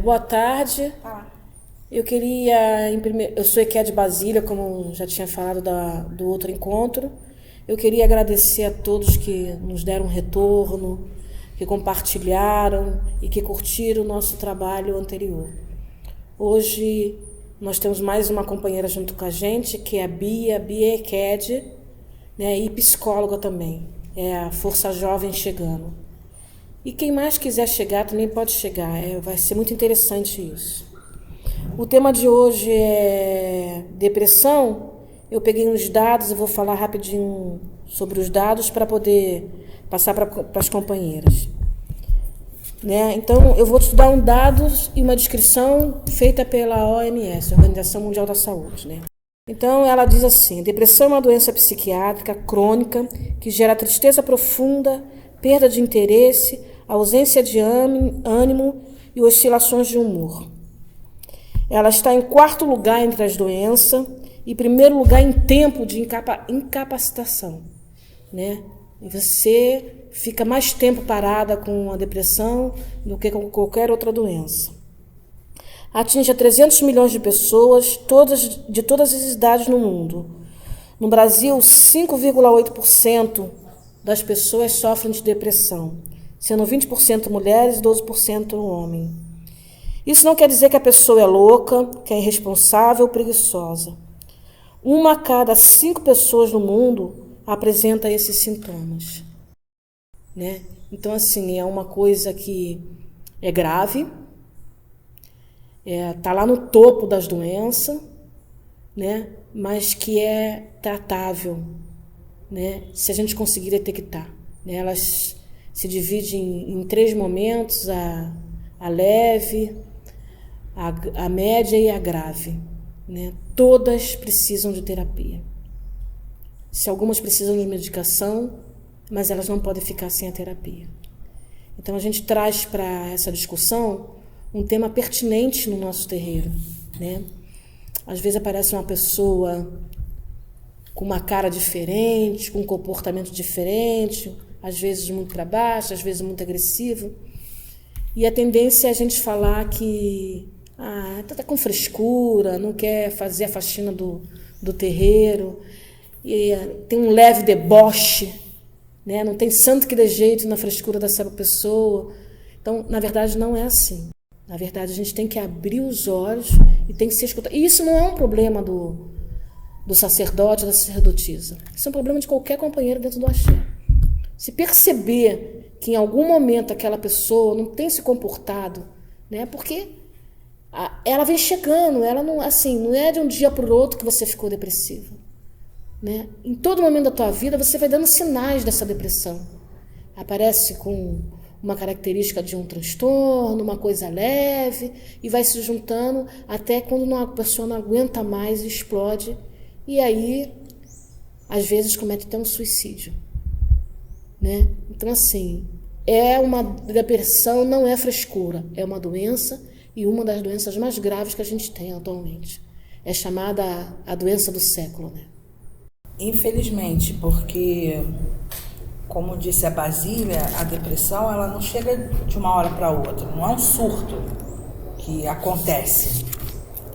Boa tarde. Eu queria, eu sou aqui de Basília, como já tinha falado do outro encontro. Eu queria agradecer a todos que nos deram um retorno, que compartilharam e que curtiram o nosso trabalho anterior. Hoje nós temos mais uma companheira junto com a gente, que é a Bia é ECAD, né, e psicóloga também. É a Força Jovem chegando. E quem mais quiser chegar também pode chegar, vai ser muito interessante isso. O tema de hoje é depressão. Eu peguei uns dados, eu vou falar rapidinho sobre os dados para poder passar para as companheiras. Né? Então, eu vou te dar um dados e uma descrição feita pela OMS, Organização Mundial da Saúde. Né? Então, ela diz assim: depressão é uma doença psiquiátrica crônica que gera tristeza profunda, perda de interesse, ausência de ânimo e oscilações de humor. Ela está em quarto lugar entre as doenças e primeiro lugar em tempo de incapacitação. Né? E você fica mais tempo parada com a depressão do que com qualquer outra doença. Atinge a 300 milhões de pessoas, de todas as idades no mundo. No Brasil, 5,8% das pessoas sofrem de depressão, sendo 20% mulheres e 12% homens. Isso não quer dizer que a pessoa é louca, que é irresponsável ou preguiçosa. 1 a cada 5 pessoas no mundo apresenta esses sintomas. Né? Então, assim, é uma coisa que é grave, está lá no topo das doenças, né? Mas que é tratável, né? Se a gente conseguir detectar. Né? Elas se dividem em 3 momentos, a leve, a média e a grave. Né? Todas precisam de terapia. Se algumas precisam de medicação, mas elas não podem ficar sem a terapia. Então a gente traz para essa discussão um tema pertinente no nosso terreiro. Né? Às vezes aparece uma pessoa com uma cara diferente, com um comportamento diferente, às vezes muito para baixo, às vezes muito agressivo. E a tendência é a gente falar que tá com frescura, não quer fazer a faxina do terreiro, e tem um leve deboche, né? Não tem santo que dê jeito na frescura dessa pessoa. Então, na verdade, não é assim. Na verdade, a gente tem que abrir os olhos e tem que se escutar. E isso não é um problema do sacerdote, da sacerdotisa. Isso é um problema de qualquer companheiro dentro do axé. Se perceber que em algum momento aquela pessoa não tem se comportado, né? Porque ela vem chegando, ela não, assim, não é de um dia para o outro que você ficou depressivo. Né? Em todo momento da tua vida você vai dando sinais dessa depressão. Aparece com uma característica de um transtorno, uma coisa leve, e vai se juntando até quando a pessoa não aguenta mais e explode. E aí, às vezes, comete até um suicídio. Né? Então, assim, uma depressão não é frescura, é uma doença, e uma das doenças mais graves que a gente tem atualmente. É chamada a doença do século. Né? Infelizmente, porque, como disse a Basília, a depressão ela não chega de uma hora para outra, não é um surto que acontece.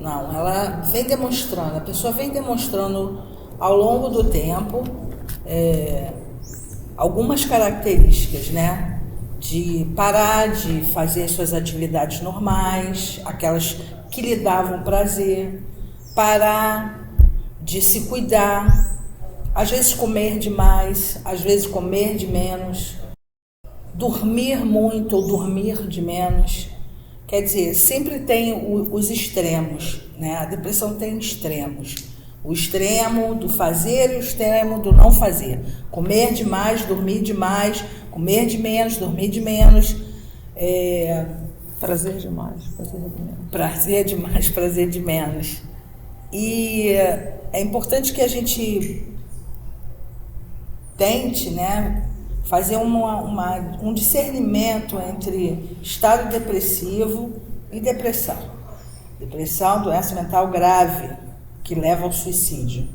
Não, ela vem demonstrando, a pessoa vem demonstrando ao longo do tempo algumas características, né? De parar de fazer suas atividades normais, aquelas que lhe davam prazer, parar de se cuidar, às vezes comer demais, às vezes comer de menos, dormir muito ou dormir de menos. Quer dizer, sempre tem os extremos, né? A depressão tem extremos. O extremo do fazer e o extremo do não fazer. Comer demais, dormir demais, comer de menos, dormir de menos. Prazer demais, prazer de menos. Prazer demais, prazer de menos. E é importante que a gente tente, né, fazer um discernimento entre estado depressivo e depressão. Depressão, doença mental grave, que leva ao suicídio.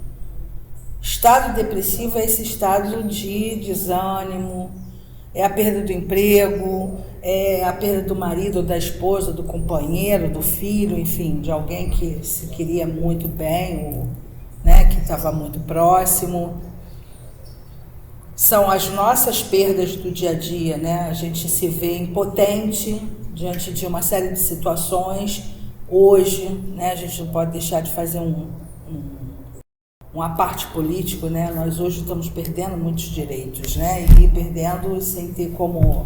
Estado depressivo é esse estado de desânimo, é a perda do emprego, é a perda do marido, da esposa, do companheiro, do filho, enfim, de alguém que se queria muito bem, ou, né, que estava muito próximo. São as nossas perdas do dia a dia, né? A gente se vê impotente diante de uma série de situações. Hoje, né, a gente não pode deixar de fazer um aparte político, né? Nós hoje estamos perdendo muitos direitos, né? E perdendo sem ter como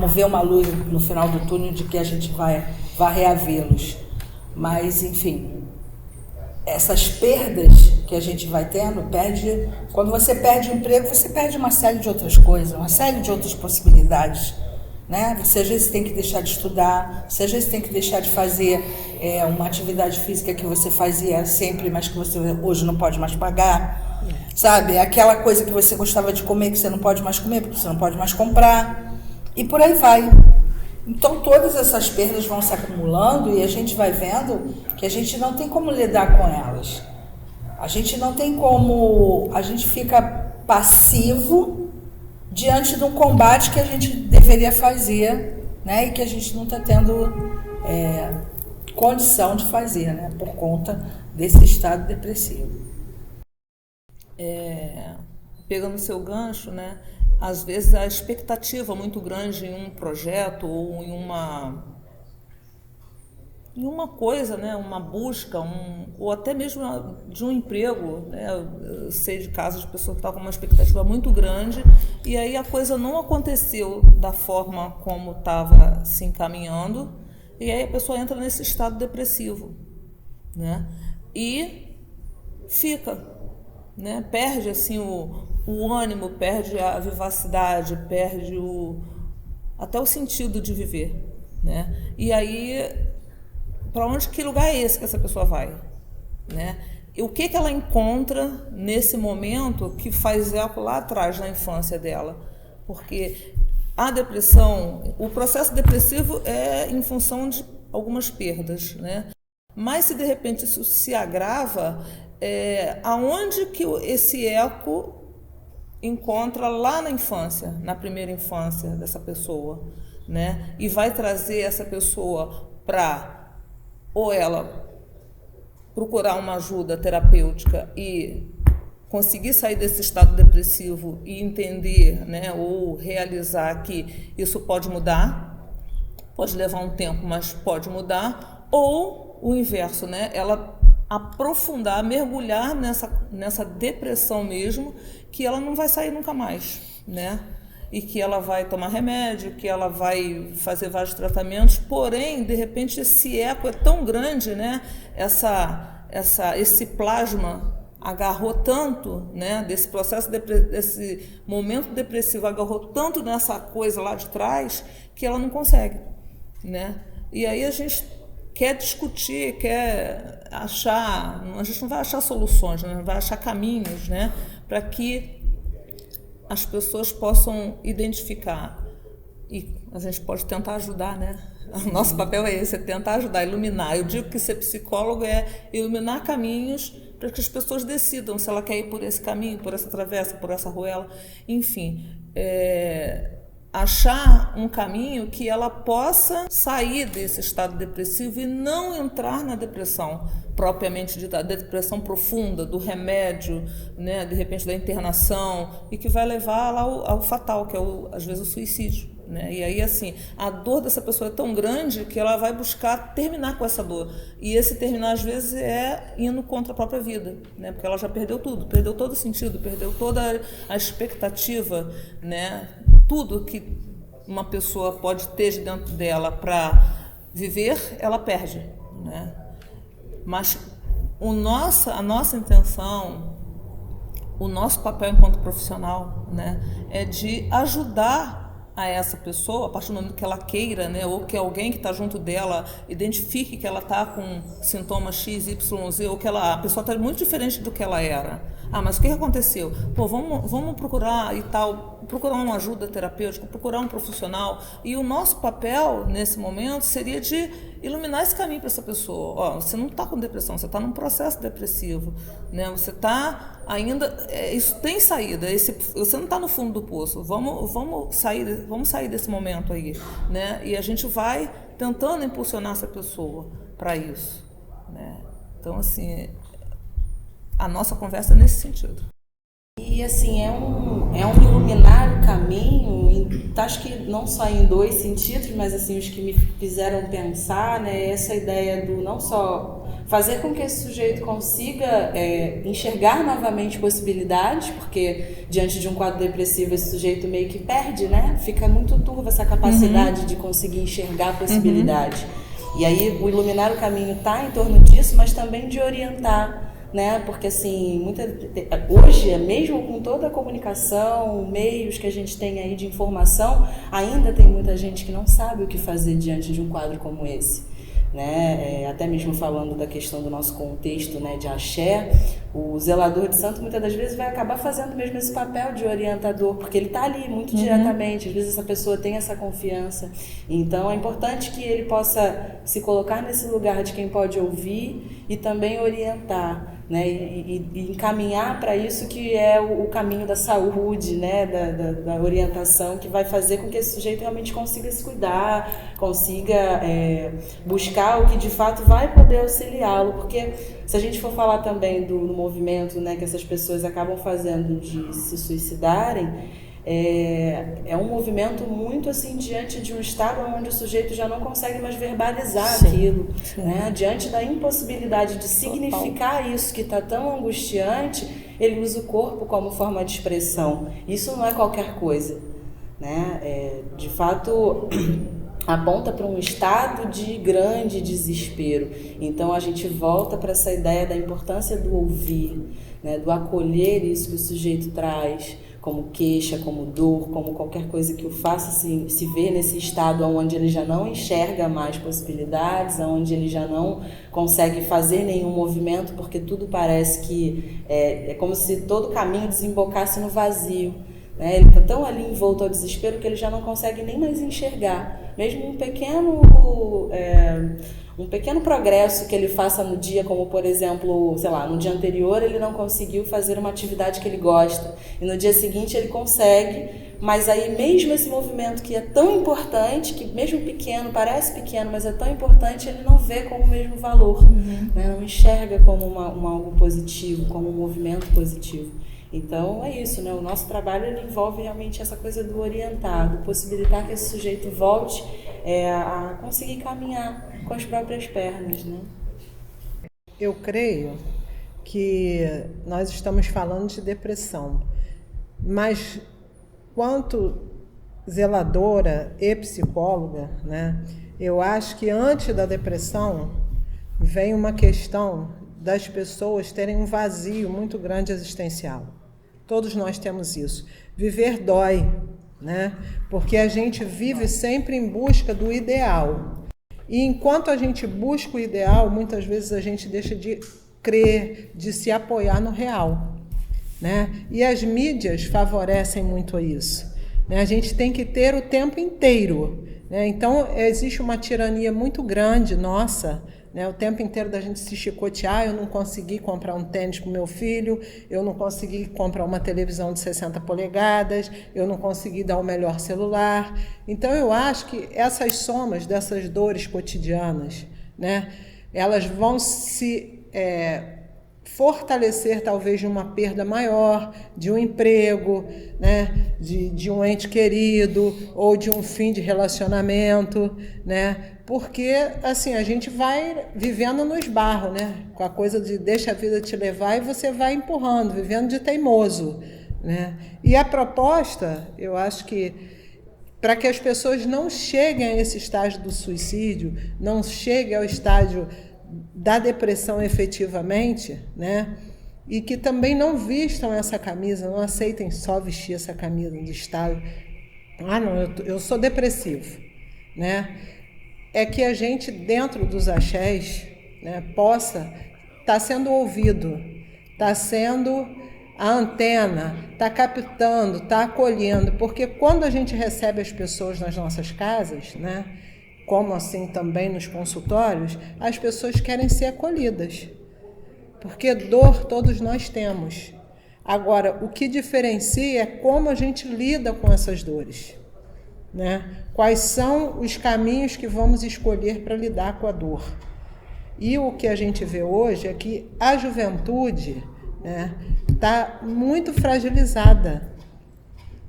ver uma luz no final do túnel de que a gente vai reavê-los. Mas, enfim, essas perdas que a gente vai tendo, quando você perde o emprego, você perde uma série de outras coisas, uma série de outras possibilidades, né? Você às vezes tem que deixar de estudar, você às vezes tem que deixar de fazer uma atividade física que você fazia sempre, mas que você hoje não pode mais pagar, sabe? Aquela coisa que você gostava de comer que você não pode mais comer, porque você não pode mais comprar, e por aí vai. Então todas essas perdas vão se acumulando e a gente vai vendo que a gente não tem como lidar com elas. A gente não tem como, a gente fica passivo diante de um combate que a gente deveria fazer, né? E que a gente não está tendo condição de fazer, né? Por conta desse estado depressivo. Pegando o seu gancho, né? Às vezes a expectativa muito grande em um projeto ou em uma coisa, né, uma busca, ou até mesmo de um emprego, né? Eu sei de casos de pessoas que estavam com uma expectativa muito grande e aí a coisa não aconteceu da forma como estava se encaminhando e aí a pessoa entra nesse estado depressivo, né? E fica, né? Perde assim o ânimo, perde a vivacidade, perde até o sentido de viver, né? E aí, que lugar é esse que essa pessoa vai, né? E o que ela encontra nesse momento que faz eco lá atrás na infância dela? Porque a depressão, o processo depressivo é em função de algumas perdas, né? Mas se de repente isso se agrava, aonde que esse eco encontra lá na infância, na primeira infância dessa pessoa, né? E vai trazer essa pessoa para ou ela procurar uma ajuda terapêutica e conseguir sair desse estado depressivo e entender, né, ou realizar que isso pode mudar, pode levar um tempo, mas pode mudar, ou o inverso, né? Ela aprofundar, mergulhar nessa depressão mesmo, que ela não vai sair nunca mais, né? E que ela vai tomar remédio, que ela vai fazer vários tratamentos, porém, de repente, esse eco é tão grande, né? Esse plasma agarrou tanto, né? Desse processo, desse momento depressivo, agarrou tanto nessa coisa lá de trás, que ela não consegue, né? E aí a gente quer discutir, quer achar, a gente não vai achar soluções, né? Vai achar caminhos, né? Para que as pessoas possam identificar e a gente pode tentar ajudar, né? O nosso papel é esse, é tentar ajudar, iluminar. Eu digo que ser psicólogo é iluminar caminhos para que as pessoas decidam se ela quer ir por esse caminho, por essa travessa, por essa ruela, enfim, achar um caminho que ela possa sair desse estado depressivo e não entrar na depressão propriamente dita, da depressão profunda, do remédio, né, de repente da internação, e que vai levar lá ao fatal, que é às vezes o suicídio, né? E aí assim, a dor dessa pessoa é tão grande que ela vai buscar terminar com essa dor, e esse terminar às vezes é indo contra a própria vida, né? Porque ela já perdeu tudo, perdeu todo o sentido, perdeu toda a expectativa, né? Tudo que uma pessoa pode ter dentro dela para viver, ela perde, né? Mas a nossa intenção, o nosso papel enquanto profissional, né, é de ajudar a essa pessoa, a partir do momento que ela queira, né, ou que alguém que está junto dela identifique que ela está com sintomas X, Y, Z, ou que a pessoa está muito diferente do que ela era. Mas o que aconteceu? Pô, vamos procurar e tal, procurar uma ajuda terapêutica, procurar um profissional. E o nosso papel, nesse momento, seria de iluminar esse caminho para essa pessoa. Ó, você não está com depressão, você está num processo depressivo, né? Você está ainda, isso tem saída, você não está no fundo do poço, vamos sair desse momento aí, né? E a gente vai tentando impulsionar essa pessoa para isso, né? Então, assim, a nossa conversa é nesse sentido. E assim, é um iluminar o caminho, acho que não só em dois sentidos, mas assim, os que me fizeram pensar, né, essa ideia do não só fazer com que esse sujeito consiga enxergar novamente possibilidades, porque diante de um quadro depressivo esse sujeito meio que perde, né, fica muito turva essa capacidade de conseguir enxergar possibilidades. E aí o iluminar o caminho está em torno disso, mas também de orientar, né? Porque assim, hoje, mesmo com toda a comunicação, meios que a gente tem aí de informação, ainda tem muita gente que não sabe o que fazer diante de um quadro como esse, né? Até mesmo falando da questão do nosso contexto, né, de axé, o zelador de santo muitas das vezes vai acabar fazendo mesmo esse papel de orientador, porque ele está ali muito diretamente, às vezes essa pessoa tem essa confiança, então é importante que ele possa se colocar nesse lugar de quem pode ouvir e também orientar, né, e encaminhar para isso que é o caminho da saúde, né, da orientação, que vai fazer com que esse sujeito realmente consiga se cuidar, consiga buscar o que de fato vai poder auxiliá-lo, porque se a gente for falar também do movimento, né, que essas pessoas acabam fazendo de se suicidarem, é um movimento muito assim diante de um estado onde o sujeito já não consegue mais verbalizar aquilo, né? Diante da impossibilidade de significar isso que está tão angustiante, ele usa o corpo como forma de expressão. Isso não é qualquer coisa, né? De fato aponta para um estado de grande desespero. Então a gente volta para essa ideia da importância do ouvir, né? Do acolher isso que o sujeito traz, como queixa, como dor, como qualquer coisa que o faça se ver nesse estado onde ele já não enxerga mais possibilidades, onde ele já não consegue fazer nenhum movimento, porque tudo parece que é como se todo caminho desembocasse no vazio, né? Ele está tão ali envolto ao desespero que ele já não consegue nem mais enxergar. Mesmo um pequeno progresso que ele faça no dia, como por exemplo, sei lá, no dia anterior ele não conseguiu fazer uma atividade que ele gosta e no dia seguinte ele consegue, mas aí mesmo esse movimento que é tão importante, que mesmo pequeno, parece pequeno, mas é tão importante, ele não vê como o mesmo valor, né? Não enxerga como algo positivo, como um movimento positivo. Então é isso, né? O nosso trabalho ele envolve realmente essa coisa do orientar, do possibilitar que esse sujeito volte a conseguir caminhar com as próprias pernas, né? Eu creio que nós estamos falando de depressão, mas quanto zeladora e psicóloga, né, eu acho que antes da depressão vem uma questão das pessoas terem um vazio muito grande existencial. Todos nós temos isso. Viver dói, né? Porque a gente vive sempre em busca do ideal. E enquanto a gente busca o ideal, muitas vezes a gente deixa de crer, de se apoiar no real, né? E as mídias favorecem muito isso, né? A gente tem que ter o tempo inteiro, né? Então existe uma tirania muito grande nossa, né? O tempo inteiro da gente se chicotear. Eu não consegui comprar um tênis para o meu filho, eu não consegui comprar uma televisão de 60 polegadas, eu não consegui dar o melhor celular. Então eu acho que essas somas dessas dores cotidianas, né, elas vão se fortalecer talvez de uma perda maior, de um emprego, né, de um ente querido ou de um fim de relacionamento, né? Porque assim, a gente vai vivendo no esbarro, né? Com a coisa de deixa a vida te levar e você vai empurrando, vivendo de teimoso, né? E a proposta, eu acho que para que as pessoas não cheguem a esse estágio do suicídio, não cheguem ao estágio da depressão efetivamente, né? E que também não vistam essa camisa, não aceitem só vestir essa camisa de estado. Não, eu sou depressivo, né? É que a gente, dentro dos axés, né, possa estar sendo ouvido, está sendo a antena, está captando, está acolhendo, porque quando a gente recebe as pessoas nas nossas casas, né, como assim também nos consultórios, as pessoas querem ser acolhidas. Porque dor todos nós temos. Agora, o que diferencia é como a gente lida com essas dores, né? Quais são os caminhos que vamos escolher para lidar com a dor. E o que a gente vê hoje é que a juventude, né, está muito fragilizada,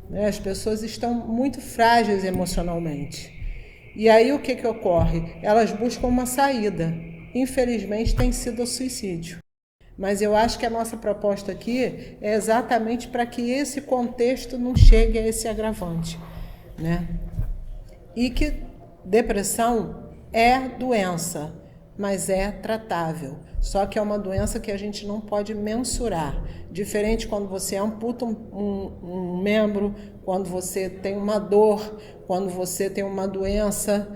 né? As pessoas estão muito frágeis emocionalmente. E aí o que ocorre? Elas buscam uma saída. Infelizmente tem sido o suicídio. Mas eu acho que a nossa proposta aqui é exatamente para que esse contexto não chegue a esse agravante, né? E que depressão é doença, mas é tratável. Só que é uma doença que a gente não pode mensurar. Diferente quando você amputa um membro, quando você tem uma dor, quando você tem uma doença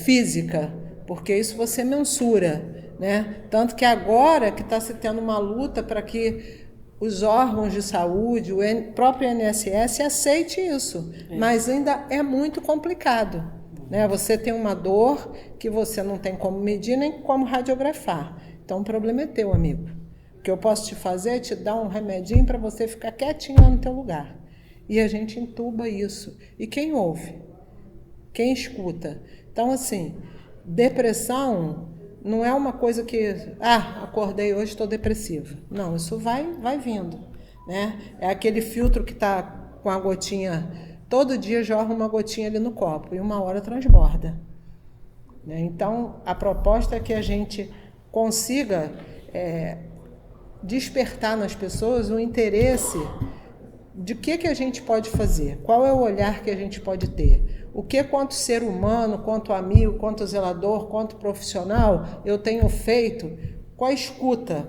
física, porque isso você mensura, né? Tanto que agora que está se tendo uma luta para que os órgãos de saúde, o próprio INSS aceite isso, mas ainda é muito complicado, né? Você tem uma dor que você não tem como medir nem como radiografar, então o problema é teu, amigo. O que eu posso te fazer é te dar um remedinho para você ficar quietinho lá no teu lugar, e a gente entuba isso. E quem ouve? Quem escuta? Então, assim, depressão não é uma coisa que, acordei hoje, estou depressiva. Não, isso vai vindo, né? É aquele filtro que está com a gotinha, todo dia jorra uma gotinha ali no copo e uma hora transborda, né? Então, a proposta é que a gente consiga despertar nas pessoas o interesse de que a gente pode fazer, qual é o olhar que a gente pode ter, o que quanto ser humano, quanto amigo, quanto zelador, quanto profissional eu tenho feito com a escuta,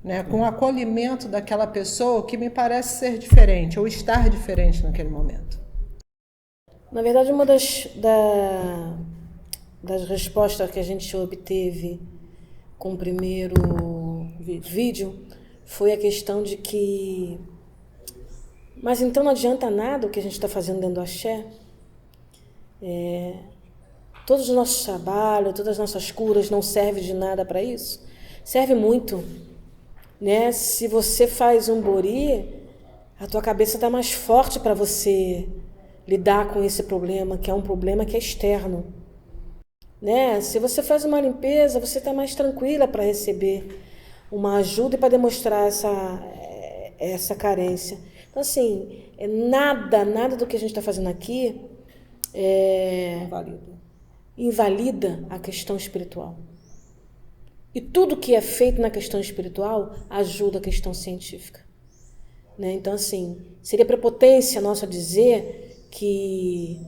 né, com o acolhimento daquela pessoa que me parece ser diferente ou estar diferente naquele momento. Na verdade, uma das respostas que a gente obteve com o primeiro vídeo foi a questão de que mas então não adianta nada o que a gente está fazendo dentro do axé? Todos os nossos trabalhos, todas as nossas curas não servem de nada para isso? Serve muito, né? Se você faz um bori, a tua cabeça está mais forte para você lidar com esse problema, que é um problema que é externo, né? Se você faz uma limpeza, você está mais tranquila para receber uma ajuda e para demonstrar essa carência. Então, assim, nada do que a gente está fazendo aqui invalida a questão espiritual. E tudo que é feito na questão espiritual ajuda a questão científica, né? Então, assim, seria prepotência nossa dizer que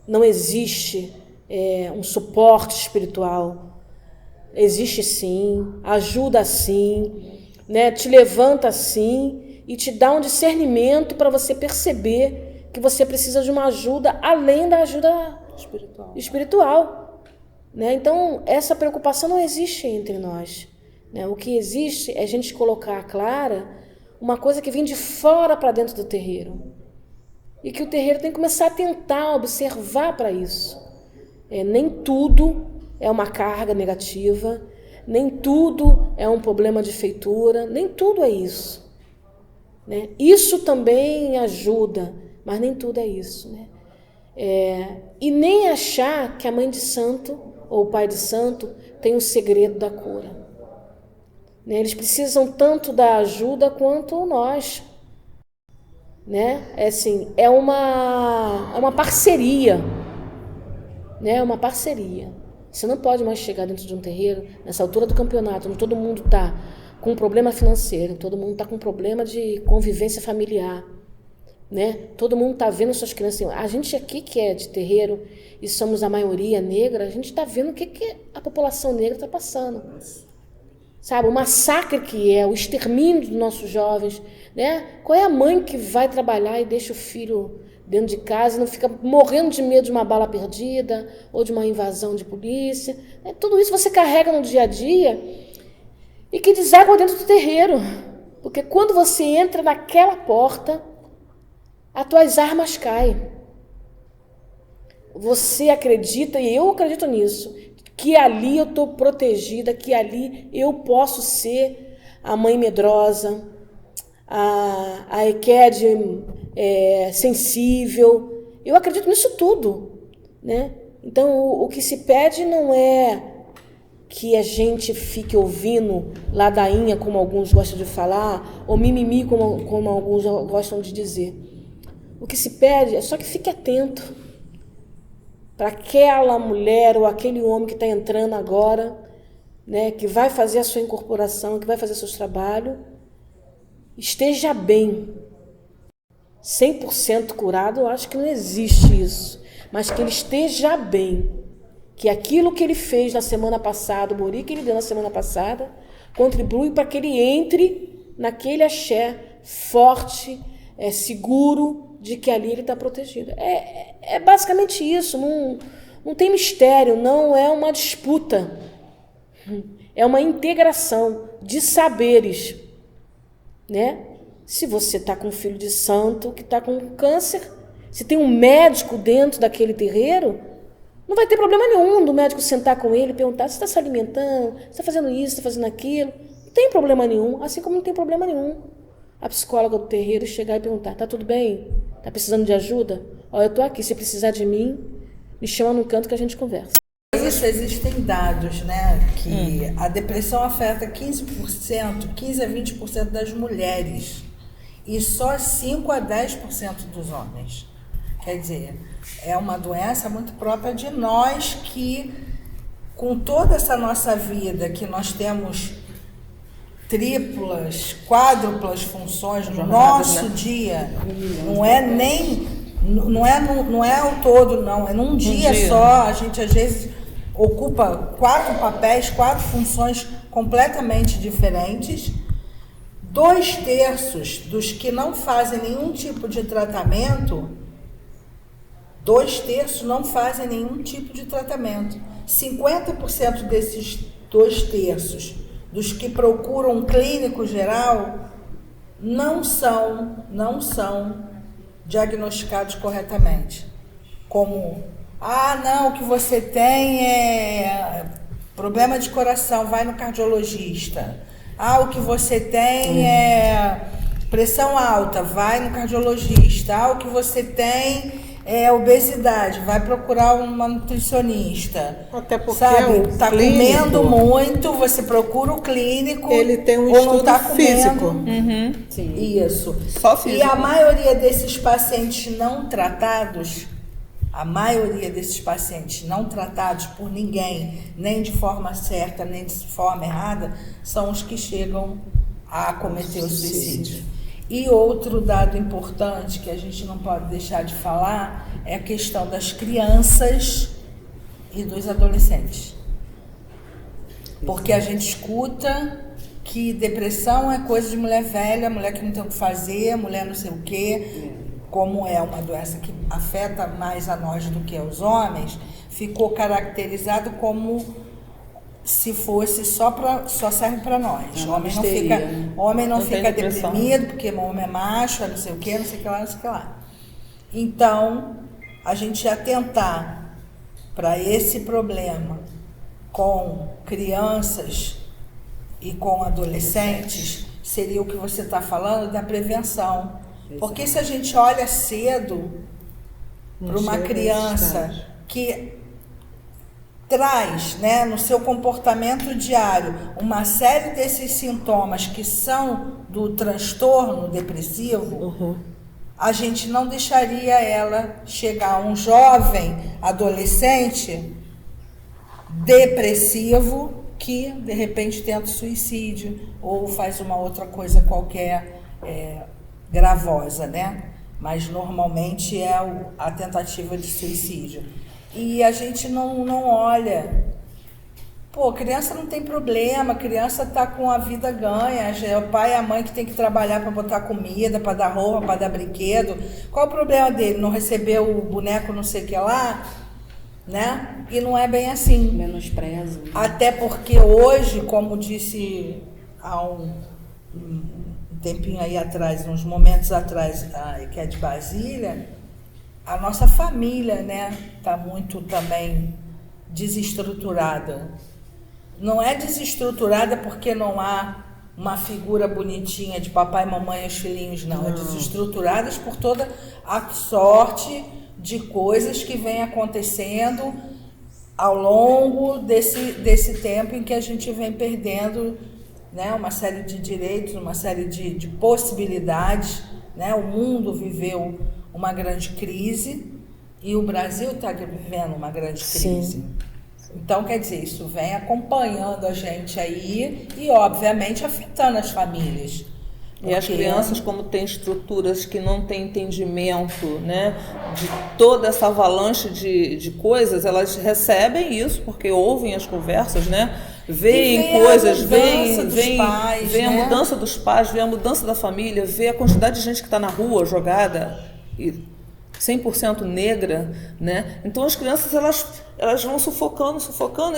não existe um suporte espiritual. Existe sim, ajuda sim, né? Te levanta sim, e te dá um discernimento para você perceber que você precisa de uma ajuda além da ajuda espiritual, né? Então, essa preocupação não existe entre nós, né? O que existe é a gente colocar clara uma coisa que vem de fora para dentro do terreiro. E que o terreiro tem que começar a tentar observar para isso. Nem tudo é uma carga negativa, nem tudo é um problema de feitura, nem tudo é isso, né? Isso também ajuda, mas nem tudo é isso, né? E nem achar que a mãe de santo ou o pai de santo tem um segredo da cura, né? Eles precisam tanto da ajuda quanto nós, né? É uma parceria, né? É uma parceria. Você não pode mais chegar dentro de um terreiro, nessa altura do campeonato, onde todo mundo está com um problema financeiro, todo mundo está com um problema de convivência familiar, né? Todo mundo está vendo suas crianças. A gente aqui que é de terreiro e somos a maioria negra, a gente está vendo o que a população negra está passando. Sabe, o massacre que é, o extermínio dos nossos jovens, né? Qual é a mãe que vai trabalhar e deixa o filho dentro de casa e não fica morrendo de medo de uma bala perdida ou de uma invasão de polícia, né? Tudo isso você carrega no dia a dia e que deságua dentro do terreiro, porque quando você entra naquela porta, as tuas armas caem. você acredita, e eu acredito nisso, que ali eu estou protegida, que ali eu posso ser a mãe medrosa, a EQED sensível. Eu acredito nisso tudo, né? Então, o que se pede não é que a gente fique ouvindo ladainha, como alguns gostam de falar, ou mimimi, como alguns gostam de dizer. O que se pede é só que fique atento para aquela mulher ou aquele homem que está entrando agora, né, que vai fazer a sua incorporação, que vai fazer seus trabalhos, esteja bem. 100% curado, eu acho que não existe isso. Mas que ele esteja bem. Que aquilo que ele fez na semana passada, o Bori que ele deu na semana passada, contribui para que ele entre naquele axé forte, seguro, de que ali ele está protegido. É basicamente isso, não tem mistério, não é uma disputa. É uma integração de saberes, né? Se você está com um filho de santo que está com câncer, se tem um médico dentro daquele terreiro, não vai ter problema nenhum do médico sentar com ele e perguntar: você está se alimentando, você está fazendo isso, está fazendo aquilo. Não tem problema nenhum, assim como não tem problema nenhum a psicóloga do terreiro chegar e perguntar: tá tudo bem? Tá precisando de ajuda? Ó, eu tô aqui, se precisar de mim, me chama num canto que a gente conversa. Existem dados, né, que a depressão afeta 15% a 20% das mulheres e só 5 a 10% dos homens. Quer dizer, é uma doença muito própria de nós que, com toda essa nossa vida, que nós temos triplas, quádruplas funções no nosso dia, não é ao todo, não, é num dia só. A gente às vezes ocupa 4 papéis, 4 funções completamente diferentes. 2/3 dos que não fazem nenhum tipo de tratamento, 2/3 não fazem nenhum tipo de tratamento. 50% desses 2/3 dos que procuram um clínico geral não são diagnosticados corretamente. Como, não, o que você tem é problema de coração, vai no cardiologista. O que você tem é pressão alta, vai no cardiologista. O que você tem é obesidade, vai procurar uma nutricionista. Até porque tá comendo muito, você procura o clínico. Ele tem um ou estudo não tá físico. Sim. Isso. Só físico. E a maioria desses pacientes não tratados, por ninguém, nem de forma certa, nem de forma errada, são os que chegam a cometer o suicídio. E outro dado importante que a gente não pode deixar de falar é a questão das crianças e dos adolescentes. Porque a gente escuta que depressão é coisa de mulher velha, mulher que não tem o que fazer, mulher não sei o quê. Como é uma doença que afeta mais a nós do que aos homens, ficou caracterizado como se fosse só serve para nós. Homem não fica deprimido, porque o homem é macho, não sei o que, não sei o que lá, não sei o que lá. Então, a gente atentar para esse problema com crianças e com adolescentes seria o que você está falando da prevenção. Porque se a gente olha cedo para uma criança que traz, né, no seu comportamento diário uma série desses sintomas que são do transtorno depressivo, a gente não deixaria ela chegar a um jovem adolescente depressivo que de repente tenta suicídio ou faz uma outra coisa qualquer gravosa, né? Mas normalmente é a tentativa de suicídio. E a gente não olha. Criança não tem problema, criança está com a vida ganha, é o pai e a mãe que tem que trabalhar para botar comida, para dar roupa, para dar brinquedo. Qual o problema dele? Não receber o boneco não sei o que lá? Né? E não é bem assim. Menosprezo. Até porque hoje, como disse há um tempinho aí atrás, uns momentos atrás, que é de Brasília, a nossa família, né, está muito também desestruturada. Não é desestruturada porque não há uma figura bonitinha de papai, mamãe e os filhinhos, não. É desestruturadas por toda a sorte de coisas que vem acontecendo ao longo desse tempo em que a gente vem perdendo, né, uma série de direitos, uma série de possibilidades, né? O mundo viveu uma grande crise e o Brasil está vivendo uma grande crise. Sim. Então, quer dizer, isso vem acompanhando a gente aí e, obviamente, afetando as famílias. E as crianças, como têm estruturas que não têm entendimento, né, de toda essa avalanche de coisas, elas recebem isso porque ouvem as conversas, né? Veem coisas, veem a mudança dos pais, veem a mudança da família, vê a quantidade de gente que está na rua jogada e 100% negra, né? Então as crianças elas vão sufocando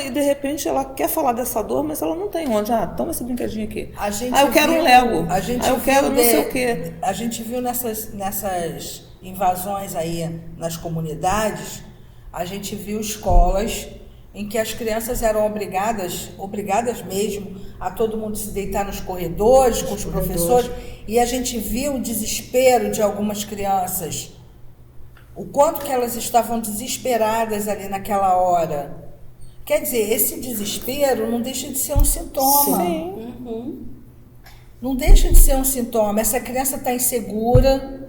e de repente ela quer falar dessa dor, mas ela não tem onde. Toma esse brinquedinho aqui. Eu quero um Lego. Eu quero não sei o quê. A gente viu nessas invasões aí nas comunidades, a gente viu escolas em que as crianças eram obrigadas mesmo, a todo mundo se deitar nos corredores com os professores, e a gente viu o desespero de algumas crianças, o quanto que elas estavam desesperadas ali naquela hora. Quer dizer, esse desespero não deixa de ser um sintoma. Sim. Não deixa de ser um sintoma. Essa criança está insegura,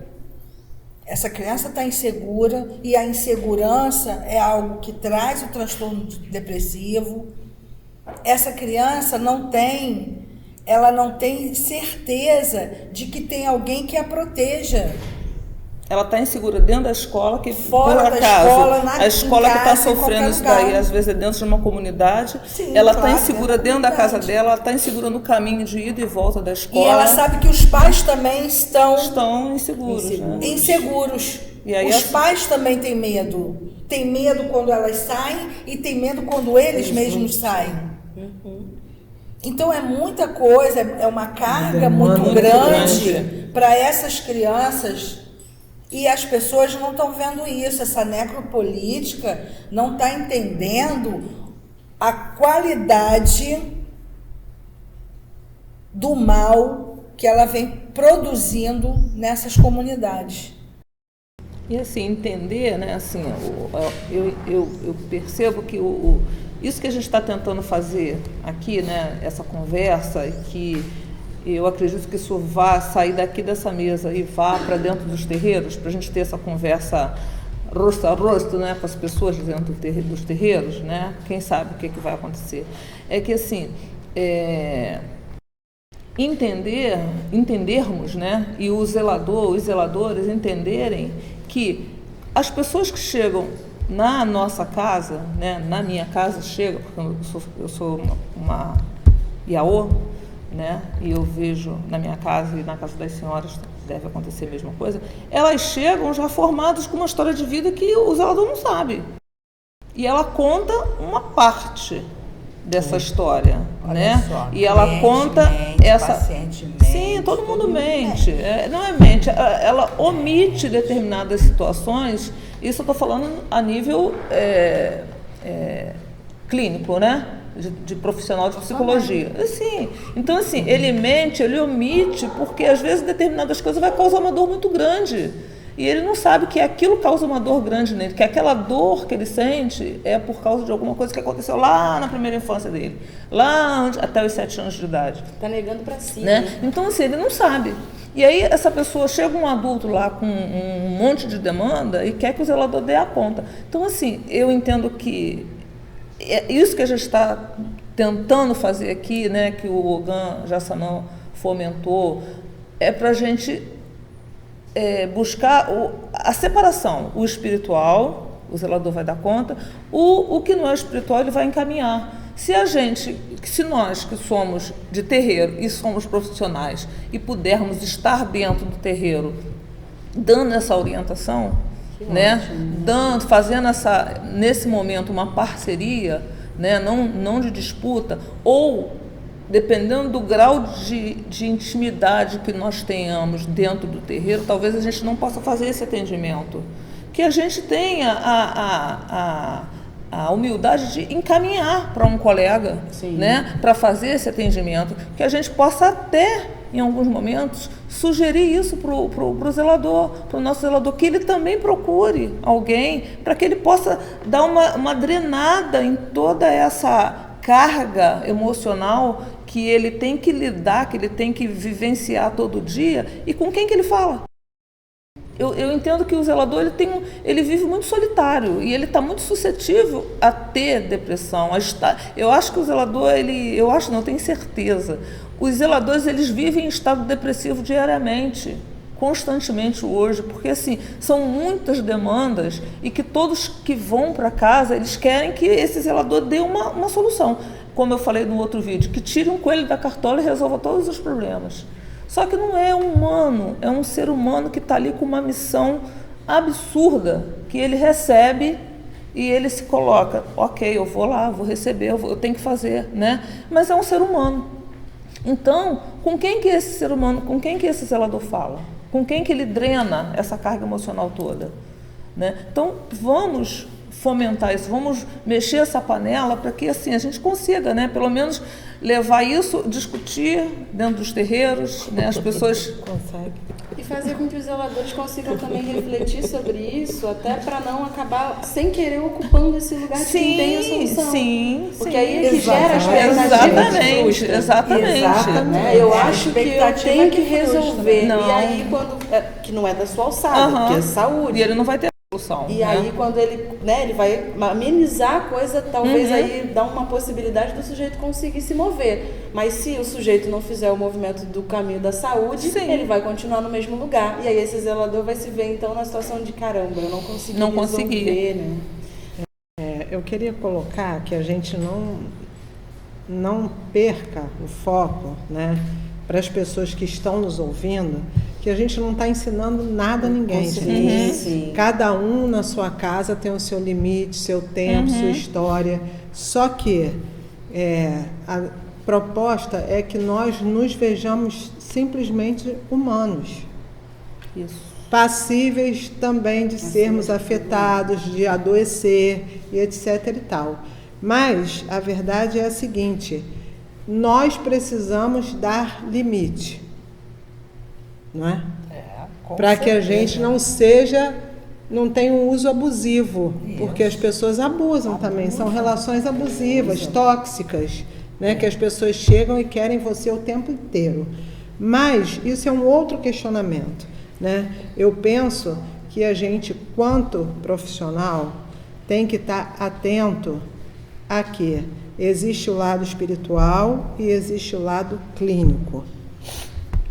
e a insegurança é algo que traz o transtorno depressivo. Essa criança não tem certeza de que tem alguém que a proteja. Ela está insegura dentro da escola, que fora por da acaso, escola, a escola que está casa, sofrendo isso daí, às vezes é dentro de uma comunidade. Sim, ela está claro, insegura dentro da casa dela, ela está insegura no caminho de ida e volta da escola. E ela sabe que os pais também estão inseguros. Né? Inseguros. E aí os pais também têm medo. Tem medo quando elas saem e tem medo quando eles mesmos saem. Então é muita coisa, é uma carga muito grande para essas crianças. E as pessoas não estão vendo isso, essa necropolítica não está entendendo a qualidade do mal que ela vem produzindo nessas comunidades. E assim, entender, né, assim, eu percebo que isso que a gente está tentando fazer aqui, né, essa conversa, que eu acredito que isso vá sair daqui dessa mesa e vá para dentro dos terreiros, para a gente ter essa conversa rosto a rosto, né, com as pessoas dentro dos terreiros, né? Quem sabe o que vai acontecer. É que assim, entendermos, né, e os zeladores entenderem que as pessoas que chegam na nossa casa, né, na minha casa chegam, porque eu sou uma Iaô, né? E eu vejo na minha casa e na casa das senhoras deve acontecer a mesma coisa, elas chegam já formadas com uma história de vida que o zelador não sabe. E ela conta uma parte dessa história, né? Só, e ela conta essa... mente, Sim, todo mundo mente. Não é mente, ela omite determinadas situações. Isso eu estou falando a nível clínico, né? De profissional de psicologia. Sim. Então, assim, ele mente, ele omite, porque às vezes determinadas coisas vai causar uma dor muito grande. E ele não sabe que aquilo causa uma dor grande nele, que aquela dor que ele sente é por causa de alguma coisa que aconteceu lá na primeira infância dele, até os 7 anos de idade. Está negando para si. Né? Então, assim, ele não sabe. E aí essa pessoa, chega um adulto lá com um monte de demanda e quer que o zelador dê a conta. Então, assim, eu entendo que é isso que a gente está tentando fazer aqui, né, que o Ogan Jassanão fomentou, é para a gente buscar a separação, o espiritual, o zelador vai dar conta, o que não é espiritual ele vai encaminhar. Se nós que somos de terreiro e somos profissionais e pudermos estar dentro do terreiro dando essa orientação, né, fazendo nesse momento uma parceria, né, não de disputa, ou dependendo do grau de intimidade que nós tenhamos dentro do terreiro, talvez a gente não possa fazer esse atendimento que a gente tenha a humildade de encaminhar para um colega, né, para fazer esse atendimento, que a gente possa até, em alguns momentos, sugerir isso para o zelador, para o nosso zelador, que ele também procure alguém, para que ele possa dar uma drenada em toda essa carga emocional que ele tem que lidar, que ele tem que vivenciar todo dia, e com quem que ele fala. Eu entendo que o zelador ele vive muito solitário e ele está muito suscetível a ter depressão. Eu acho que o zelador, eu tenho certeza, os zeladores eles vivem em estado depressivo diariamente, constantemente hoje, porque assim, são muitas demandas e que todos que vão para casa, eles querem que esse zelador dê uma solução. Como eu falei no outro vídeo, que tire um coelho da cartola e resolva todos os problemas. Só que não é humano, é um ser humano que está ali com uma missão absurda, que ele recebe e ele se coloca, ok, eu vou lá, vou receber, eu tenho que fazer, né? Mas é um ser humano. Então, com quem que esse ser humano, com quem que esse zelador fala? Com quem que ele drena essa carga emocional toda? Né? Então, vamos fomentar isso, vamos mexer essa panela para que assim a gente consiga, né, pelo menos levar isso, discutir dentro dos terreiros, né, as pessoas Consegue. E fazer com que os zeladores consigam também refletir sobre isso, até para não acabar sem querer ocupando esse lugar de quem tem a solução. Sim, porque aí é que gera a expectativa. Exatamente. Né? Eu acho que eu tenho que resolver. Não. E aí, que não é da sua alçada, que é saúde. E ele não vai ter solução. E aí, quando ele vai amenizar a coisa, talvez aí dá uma possibilidade do sujeito conseguir se mover. Mas se o sujeito não fizer o movimento do caminho da saúde, ele vai continuar no mesmo lugar. E aí esse zelador vai se ver, então, na situação de caramba, eu não consegui resolver, né? Eu queria colocar que a gente não perca o foco, né, para as pessoas que estão nos ouvindo, que a gente não está ensinando nada a ninguém. Sim. Cada um na sua casa tem o seu limite, seu tempo, sua história. Só que a proposta é que nós nos vejamos simplesmente humanos. Isso. Passíveis também de sermos afetados, de adoecer e etc. e tal. Mas a verdade é a seguinte: nós precisamos dar limite, não é? Para que a gente não tenha um uso abusivo, porque as pessoas abusam também, são relações abusivas, tóxicas, né? Que as pessoas chegam e querem você o tempo inteiro. Mas isso é um outro questionamento, né? Eu penso que a gente, quanto profissional, tem que estar atento a que existe o lado espiritual e existe o lado clínico.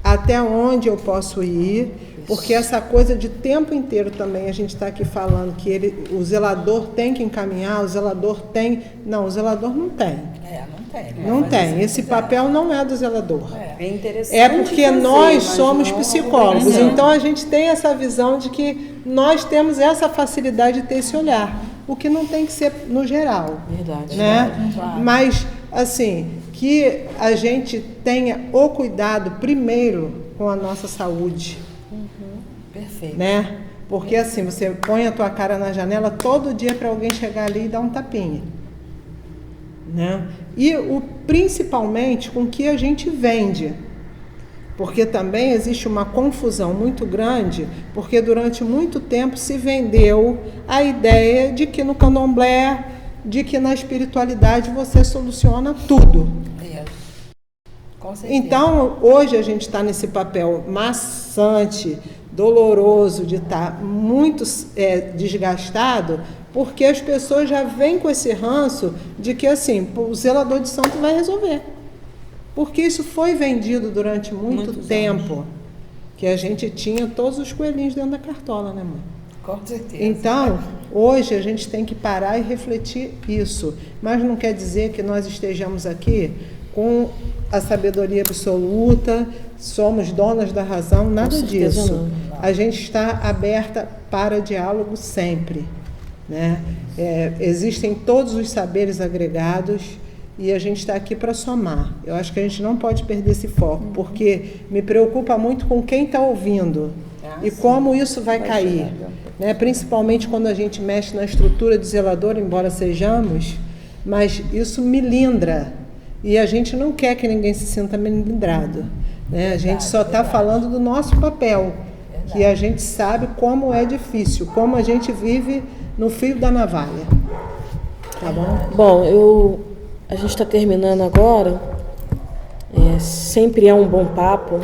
Até onde eu posso ir, porque essa coisa de tempo inteiro também a gente está aqui falando que o zelador tem que encaminhar, o zelador tem... Não, o zelador não tem. Não tem. Esse papel não é do zelador. É interessante. É porque nós somos não psicólogos, então a gente tem essa visão de que nós temos essa facilidade de ter esse olhar, o que não tem que ser no geral. Verdade. Né? Claro. Mas, assim, que a gente tenha o cuidado primeiro com a nossa saúde. Perfeito. Né? Porque assim, você põe a tua cara na janela todo dia para alguém chegar ali e dar um tapinha. Né? E principalmente com o que a gente vende. Porque também existe uma confusão muito grande, porque durante muito tempo se vendeu a ideia de que no candomblé, de que na espiritualidade você soluciona tudo. Com certeza. Então, hoje a gente está nesse papel maçante, doloroso, de estar muito desgastado, porque as pessoas já vêm com esse ranço de que assim, o zelador de santo vai resolver. Porque isso foi vendido durante muito tempo, anos. Que a gente tinha todos os coelhinhos dentro da cartola, né, mãe? Com certeza. Então, hoje a gente tem que parar e refletir isso. Mas não quer dizer que nós estejamos aqui com a sabedoria absoluta, somos donas da razão, nada disso. Não. A gente está aberta para diálogo sempre. Né? Existem todos os saberes agregados e a gente está aqui para somar. Eu acho que a gente não pode perder esse foco, porque me preocupa muito com quem está ouvindo e como isso vai cair. né? Principalmente quando a gente mexe na estrutura de zelador, embora sejamos, mas isso melindra. E a gente não quer que ninguém se sinta melindrado, né? A gente só está falando do nosso papel, que a gente sabe como é difícil, como a gente vive no fio da navalha. Tá bom? Bom, a gente está terminando agora. Sempre é um bom papo,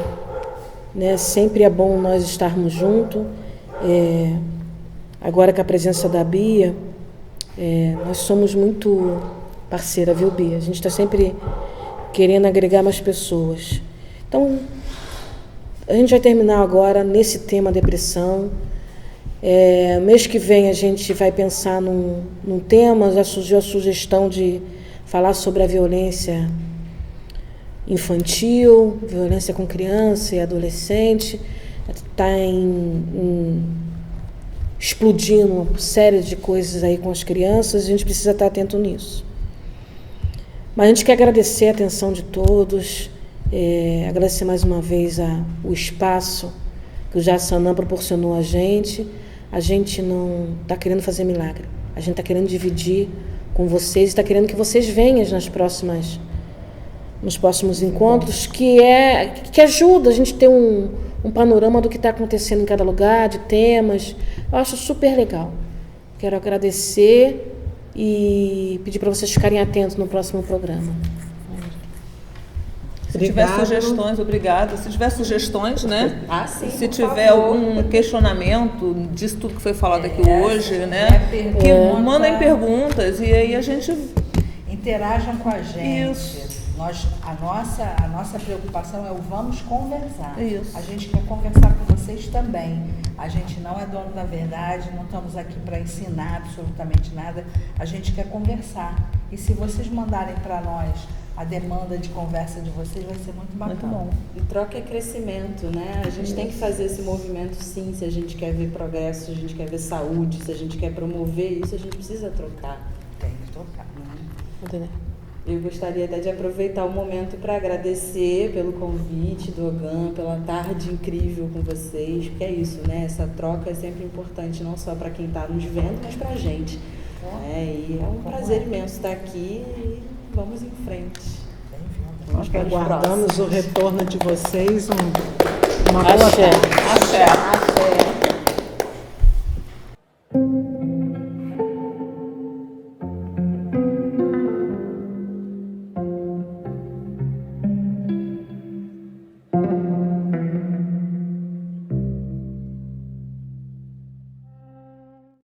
né? Sempre é bom nós estarmos juntos. Agora com a presença da Bia, nós somos muito parceira, viu, Bia? A gente está sempre querendo agregar mais pessoas. Então, a gente vai terminar agora nesse tema depressão. Mês que vem a gente vai pensar num tema. Já surgiu a sugestão de falar sobre a violência infantil, violência com criança e adolescente. Está explodindo uma série de coisas aí com as crianças, a gente precisa estar atento nisso. Mas a gente quer agradecer a atenção de todos, agradecer mais uma vez o espaço que o Jaçanã proporcionou a gente. A gente não está querendo fazer milagre, a gente está querendo dividir com vocês, está querendo que vocês venham nos próximos encontros, que ajuda a gente ter um panorama do que está acontecendo em cada lugar, de temas. Eu acho super legal. Quero agradecer e pedir para vocês ficarem atentos no próximo programa. Se tiver sugestões, obrigada. Se tiver sugestões, né? Sim, se tiver algum questionamento disso tudo que foi falado aqui hoje, né? Mandem perguntas e aí a gente... Interajam com a gente. Isso. A nossa preocupação é o vamos conversar. Isso. A gente quer conversar com vocês também. A gente não é dono da verdade, não estamos aqui para ensinar absolutamente nada. A gente quer conversar. E se vocês mandarem para nós a demanda de conversa de vocês, vai ser muito bacana. Muito bom. E troca é crescimento, né? A gente tem que fazer esse movimento, sim. Se a gente quer ver progresso, se a gente quer ver saúde, se a gente quer promover isso, a gente precisa trocar. Tem que trocar. Entendeu? Eu gostaria até de aproveitar o momento para agradecer pelo convite do Ogan, pela tarde incrível com vocês, porque é isso, né? Essa troca é sempre importante, não só para quem está nos vendo, mas para a gente. E é um prazer imenso estar aqui e vamos em frente. Nós aguardamos o retorno de vocês. Uma boa Axé. tarde. Axé.